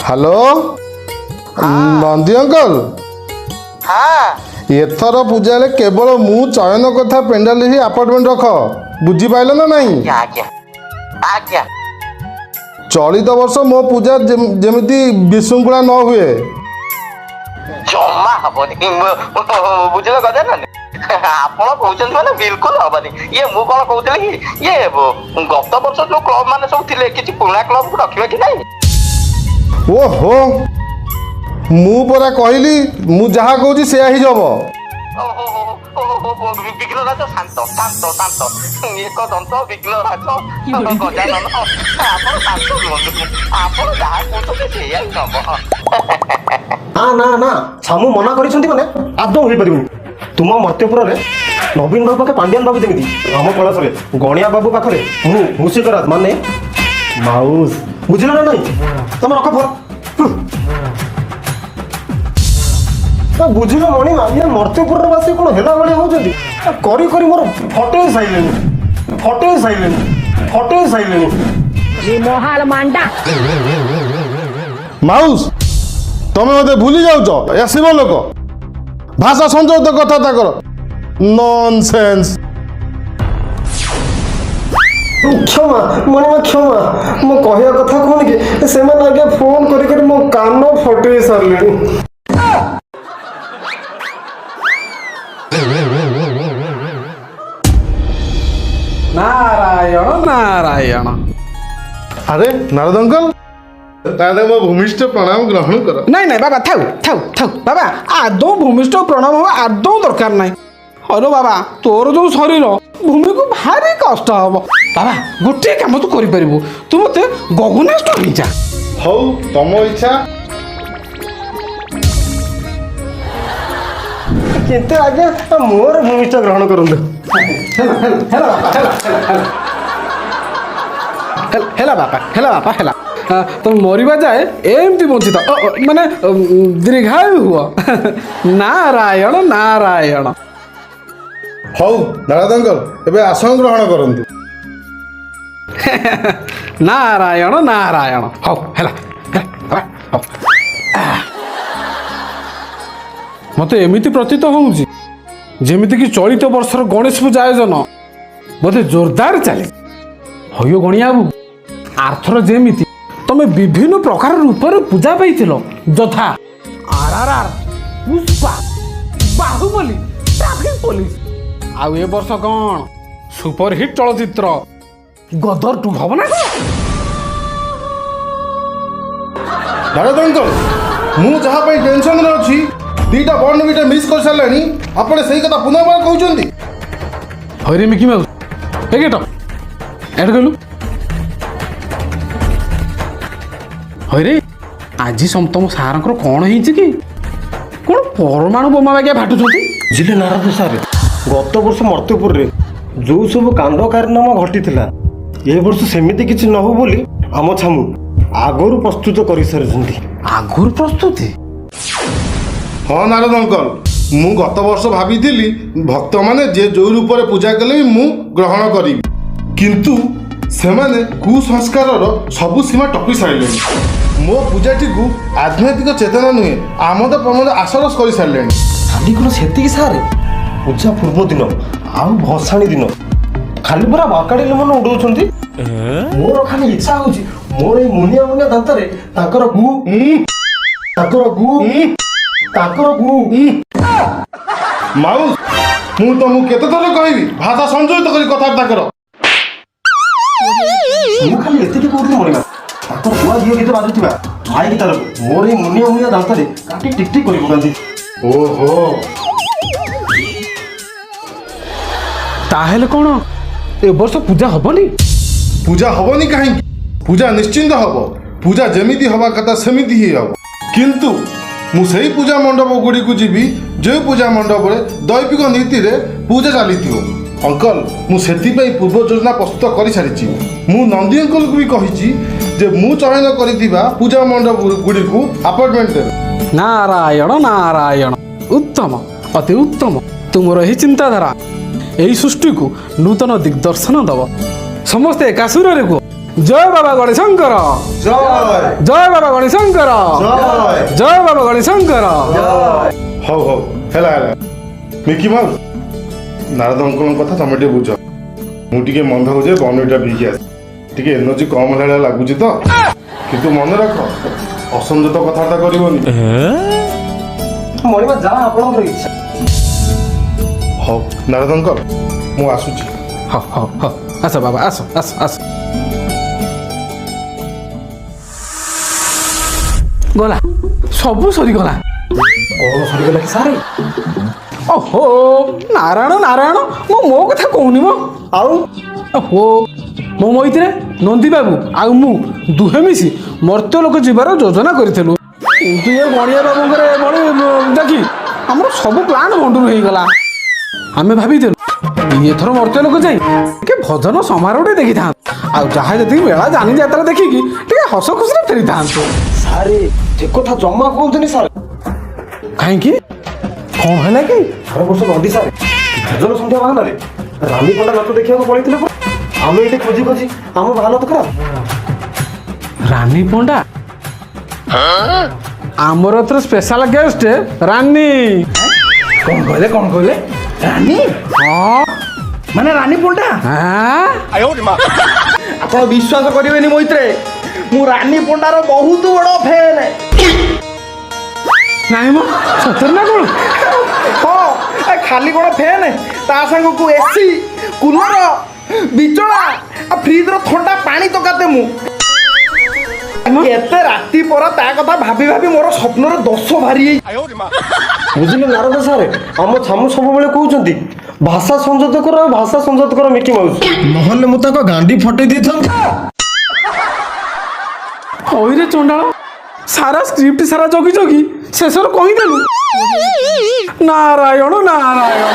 Hello Nandi uncle हाँ एथर पूजा केवल मु चयन कथा पेंडाल ही अपार्टमेंट रख बुझी पाइल ना नहीं आज्ञा आज्ञा चलित वर्ष मो पूजा जेमिति विशृंखला न हुए जमा हबनी बुझल कथा ना ଆପଣ କହୁଛନ୍ତି ମାନେ ବିଲକୁଲ ହବନି। ଇଏ ମୁଁ କଣ କହୁଥିଲି କି ଇଏ ଗତ ବର୍ଷ ଯୋଉ କ୍ଲବ ମାନେ ସବୁ ଥିଲେ କିଛି ପୁରୁଣା କ୍ଲବକୁ ରଖିବେ କି ନାହିଁ? ओहो मु परा कहली मु जहा कहूँ से ही जब ବିଘ୍ନରାଜ ଶାନ୍ତ ଶାନ୍ତ ଶାନ୍ତ ଏକ ଦନ୍ତ ବିଘ୍ନରାଜ ଗଜାନନ ଆପଣ ଶାନ୍ତ ରୁହନ୍ତୁ। ଆପଣ ଯାହା କହୁଛନ୍ତି ସେଇଆ ହିଁ ହବ। ନା ନା ସାମୁ ମନା କରିଛନ୍ତି ମାନେ ଆଦୌ ହେଇପାରିବନି। ତୁମ ମର୍ତ୍ତ୍ୟପୁରରେ ନବୀନ ବାବୁ ପାଖେ ପାଣ୍ଡିଆନ ବାବୁ ଯେମିତି ଆମ କଳାସରେ ଗଣିଆ ବାବୁ ପାଖରେ ମୁଁ ମୁସିକରାଜ ମାନେ ମାଉସ ବୁଝିଲ ନା ନାଇଁ? ତମେ ରଖ ଫୋନ ବୁଝିଲ ମଣିମା ଇଏ ମର୍ତ୍ତ୍ୟପୁରର ବାସି କଣ ହେଲା ଭଳିଆ ହଉଛନ୍ତି। କରି କରି ମୋର ଫଟେଇ ସାଇଲେଣି माउस तमे मते भूली जाउछ एसिब लोक भाषा संजोत कथा ताकर नॉनसेंस। क्षमा मणिमा क्षमा मो कहया कथा कोन कि सेमान आगे फोन करी करी मो कान फटेई सारलेनी। नारायण नारायण अरे नारद अंकल ताले मो भूमिष्ठ प्रणाम ग्रहण कर। नहीं नहीं बाबा थाउ थाउ थाउ बाबा आदौ भूमिष्ठ प्रणाम हवा आदौ दरकार नहीं। अरे बाबा तोर जो शरीर भूमि को भारी कष्ट हम बाबा गोटे काम तू कर तू मत गगनेश नहीं जा हौ तम इच्छा किंतु आगे मोर भूमिष्ठ ग्रहण करंदु। हेला बापा हेला तुम मरिबा जाए एमती बंचित माने दीर्घायु हुआ नारायण नारायण। हौ नारद अंकल एबे आसन ग्रहण करंतु। नारायण नारायण हौ हेला मत एमिति प्रतीत होउछि जेमिति कि चलित वर्षर गणेश पूजा आयोजन बोधे जोरदार चले हयो गणिया बाबू आर्थर जेमिति तमे विभिन्न प्रकार रूपर पूजा पाइथिलो यथा आरआरआर पुष्पा बाहुबली ट्रैफिक पुलिस आउ ए वर्ष कौन सुपरहिट चलचित्र गदर 2 हब ना नारद अंकल मु जहा पे टेंशन रे अछि दीटा बॉन्ड बीटा मिस कर सारलानी आपने सही कथा पुनः बार कहउचंदी। हरे मिकी माउस ए गेट ऐड कलु हरे आज समतम सारंकर कौन ହେଇଛି कि कौन परमाणु बोमा बागिया फाटुछंती जिले नारद सारे गत वर्ष मर्त्त्यपुर रे जो सब कांड कारनामा घटिथिला ए वर्ष सेमिति किछि न हो बोली आम छामु आगरु प्रस्तुत करि सारछंती। आगुर प्रस्तुति हाँ नारद अंकल मु गत वर्ष भाभी भक्त माने जे जो रूप में पूजा कले मु ग्रहण करी किंतु सेमाने कुसंस्कार सबु सीमा टपी सारे मो पूजाटी को आध्यात्मिक चेतना नुहे आमद प्रमोद आसरस कर सारे खाली कौन से सारे पूजा पूर्व दिन आउ भसाणी दिन खाली पूरा बाकाड़ी मन उड़ौछंती। मोर खाली इच्छा होची मोर ए मुनिया मुनिया दांतरे ताकर गु माउस मु तुमको केते थर कहबी भाषा संजोत करी कथाबार्ता कर। मु खाली एतिकी कहूथि मणिमा ताकर बुआ झियो गीत बाजुथिबा भाई गीतार मोर ए मुनिया मुनिया दांतरे काटी टिक टिक करी पकांती। ओहो ताहेले कौन ए वर्ष पूजा हबनी पूजा हबनी कहीं पूजा निश्चिंत हब पूजा जेमिति हवा कथा सेमिति ही हब किंतु मु सही पूजा मंडप गुड़ी को जीवी जो पूजा मंडप रे दैविक नीति रे पूजा चली अंकल मु सेति पई पूर्व योजना प्रस्तुत कर सारी मु नंदी अंकल को भी कही जे मु चयन करिथिबा पूजा मंडप गुड़ी को अपार्टमेंट रे। नारायण नारायण उत्तम अति उत्तम तुमर ही चिंताधारा यही सृष्टि को नूतन दिग्दर्शन दब समस्ते एका सुर रे को জয় বাবা গণেশঙ্কর, জয় জয় বাবা গণেশঙ্কর, জয় জয় বাবা গণেশঙ্কর। ହଉ ହଉ ହେଲା ହେଲା ମିକି ମାଉସ ନାରଦ ଅଙ୍କଲଙ୍କ କଥା ତମେ ଟିକେ ବୁଝ। ମୁଁ ଟିକେ ମନ ହଉଛି ବନଟା ପିଇକି ଆସେ, ଟିକେ ଏନର୍ଜି କମ୍ ହେଲା ଭଳିଆ ଲାଗୁଛି ତ। କିନ୍ତୁ ମନେ ରଖ ଅସଂଯତ କଥାବାର୍ତ୍ତା କରିବନି। ମଣିମା ଯାହା ଆପଣଙ୍କର ଇଚ୍ଛା। ହଉ ନାରଦ ଅଙ୍କଲ ମୁଁ ଆସୁଛି। হও হও হও আস বাবা আস আস আস গলা সবু সরিগলা। କଣ ସରିଗଲା କି ସାର୍? ଓହୋ ନାରାୟଣ ନାରାୟଣ ମୁଁ ମୋ କଥା କହୁନି ମ। ଆଉ ଓହୋ ମୋ ମଇଥିରେ ନନ୍ଦୀ ବାବୁ ଆଉ ମୁଁ ଦୁହେଁ ମିଶି ମର୍ତ୍ତ୍ୟ ଲୋକ ଯିବାର ଯୋଜନା କରିଥିଲୁ। କିନ୍ତୁ ଏ ଗଣିଆ ବାବୁଙ୍କର ଭଳି ଦେଖି ଆମର ସବୁ ପ୍ଲାନ୍ ଭଣ୍ଡୁର ହେଇଗଲା। ଆମେ ଭାବିଥିଲୁ ଏଥର ମର୍ତ୍ତ୍ୟ ଲୋକ ଯାଇ ଟିକେ ଭଜନ ସମାରୋହଟେ ଦେଖିଥାନ୍ତୁ, ଆଉ ଯାହା ଯେତିକି ମେଳା ଜାନି ଯାତ୍ରା ଦେଖିକି ଟିକେ ହସ ଖୁସିରେ ଫେରିଥାନ୍ତୁ। ସାର୍ ସେ କଥା ଜମା କୁହନ୍ତୁନି ସାର୍। କାହିଁକି କ'ଣ ହେଲା କି? ଆର ବର୍ଷ ନଦୀ ସାର୍ ଭଜନ ସନ୍ଧ୍ୟା ବାହାନାରେ ରାନୀ ପଣ୍ଡା ନାଚ ଦେଖିବାକୁ ପଳେଇଥିଲେ ପରା। ଆମେ ଏଠି ଖୋଜି ଖୋଜି ଆମ ହାଲତ ଖରାପ। ରାନୀ ପଣ୍ଡା ଆମର ଏଥର ସ୍ପେଶାଲ ଗେଷ୍ଟ ରାନୀ। କଣ କହିଲେ ରାନୀ? ହଁ ମାନେ ରାନୀ ପଣ୍ଡା? ଆଁ? ଆପଣ ବିଶ୍ୱାସ କରିବେନି ମଇତ୍ରେ, ମୁଁ ରାନୀ ପଣ୍ଡାର ବହୁତ ବଡ଼ ଫ୍ୟାନ୍। ନାଇଁ ମ ସତରେ ନା କ'ଣ? ହଁ ଖାଲି କ'ଣ ଫ୍ୟାନ୍, ତା ସାଙ୍ଗକୁ ଏସି, କୁଲର, ବିଚଣା, ଫ୍ରିଜର ଥଣ୍ଡା ପାଣି ତକାତେ ମୁଁ। ଏତେ ରାତି ପରା ତା କଥା ଭାବି ଭାବି ମୋର ସ୍ୱପ୍ନର ଦୋଷ ଭାରି ହେଇ। ବୁଝିଲେ ନାରଦ ସାର୍, ଆମ ଛାମୁ ସବୁବେଳେ କହୁଛନ୍ତି ଭାଷା ସଂଯୋଗ କର, ଭାଷା ସଂଯୋଗ କର ମିକି ମାଉସ। ନହେଲେ ମୁଁ ତାଙ୍କ ଗାଣ୍ଡି ଫଟେଇ ଦେଇଥାନ୍ତି। ହଇରେ ଚଣ୍ଡାଳ, ସାରା ସ୍କ୍ରିପ୍ଟ ସାରା ଜଗି ଜଗି ଶେଷରେ କହିଦେଲୁ ନାରାୟଣ ନାରାୟଣ।